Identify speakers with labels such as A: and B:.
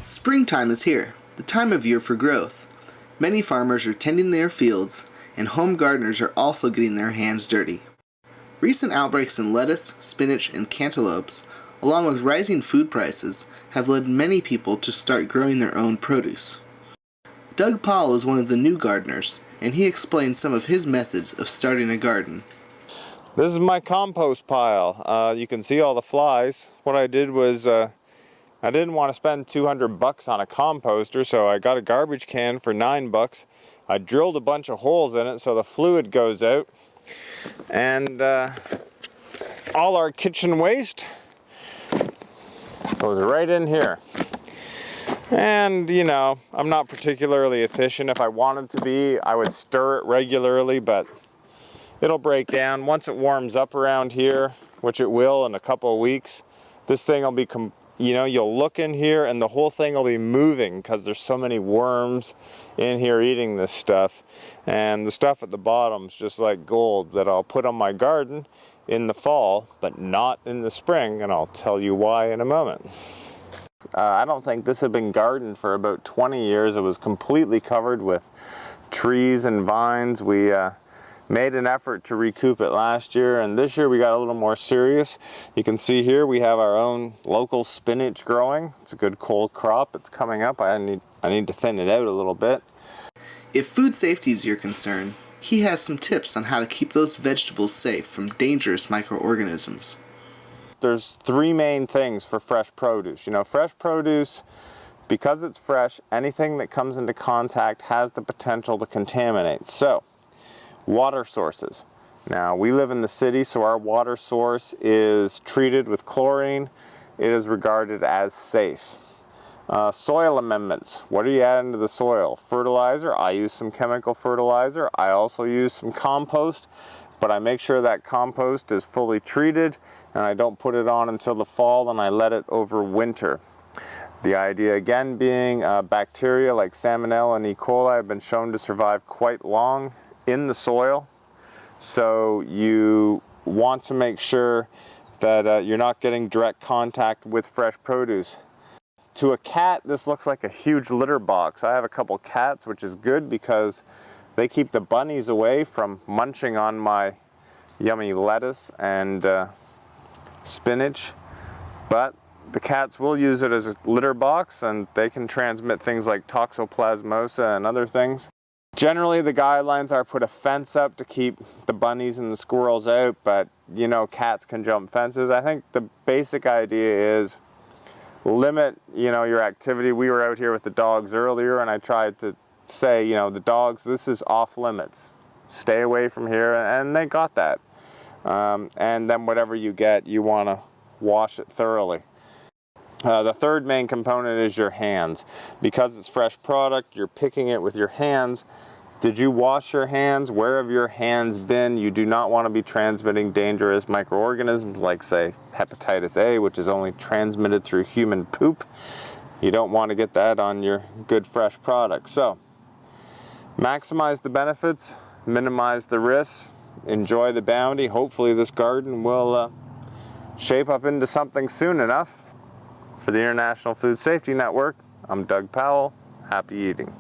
A: Springtime is here, the time of year for growth. Many farmers are tending their fields, and home gardeners are also getting their hands dirty. Recent outbreaks in lettuce, spinach, and cantaloupes, along with rising food prices, have led many people to start growing their own produce. Doug Powell is one of the new gardeners, and he explains some of his methods of starting a garden.
B: This is my compost pile. You can see all the flies. What I did was I didn't want to spend $200 on a composter, so I got a garbage can for $9. I drilled a bunch of holes in it so the fluid goes out, and all our kitchen waste goes right in here. And you know, I'm not particularly efficient. If I wanted to be, I would stir it regularly, but it'll break down. Once it warms up around here, which it will in a couple of weeks, this thing will be you'll look in here and the whole thing will be moving because there's so many worms in here eating this stuff. And the stuff at the bottom is just like gold that I'll put on my garden in the fall, but not in the spring, and I'll tell you why in a moment. I don't think this had been gardened for about 20 years. It was completely covered with trees and vines. We made an effort to recoup it last year, and this year we got a little more serious. You can see here we have our own local spinach growing. It's a good cold crop. It's coming up. I need to thin it out a little bit.
A: If food safety is your concern, he has some tips on how to keep those vegetables safe from dangerous microorganisms.
B: There's three main things for fresh produce. You know, fresh produce, because it's fresh, anything that comes into contact has the potential to contaminate. So, water sources. Now, we live in the city, so our water source is treated with chlorine. It is regarded as safe. Soil amendments. What are you adding to the soil? Fertilizer. I use some chemical fertilizer. I also use some compost, but I make sure that compost is fully treated, and I don't put it on until the fall, and I let it over winter. The idea again being bacteria like Salmonella and E. coli have been shown to survive quite long in the soil, so you want to make sure that you're not getting direct contact with fresh produce. To a cat, this looks like a huge litter box. I have a couple cats, which is good because they keep the bunnies away from munching on my yummy lettuce and spinach, but the cats will use it as a litter box, and they can transmit things like toxoplasmosis and other things. Generally, the guidelines are put a fence up to keep the bunnies and the squirrels out, but you know, cats can jump fences. I think the basic idea is limit, your activity. We were out here with the dogs earlier, and I tried to say, the dogs, this is off limits. Stay away from here, and they got that. And then whatever you get, you want to wash it thoroughly. The third main component is your hands. Because it's fresh product, you're picking it with your hands. Did you wash your hands? Where have your hands been? You do not want to be transmitting dangerous microorganisms like, say, hepatitis A, which is only transmitted through human poop. You don't want to get that on your good fresh product. So, maximize the benefits, minimize the risks, enjoy the bounty. Hopefully this garden will shape up into something soon enough. For the International Food Safety Network, I'm Doug Powell. Happy eating.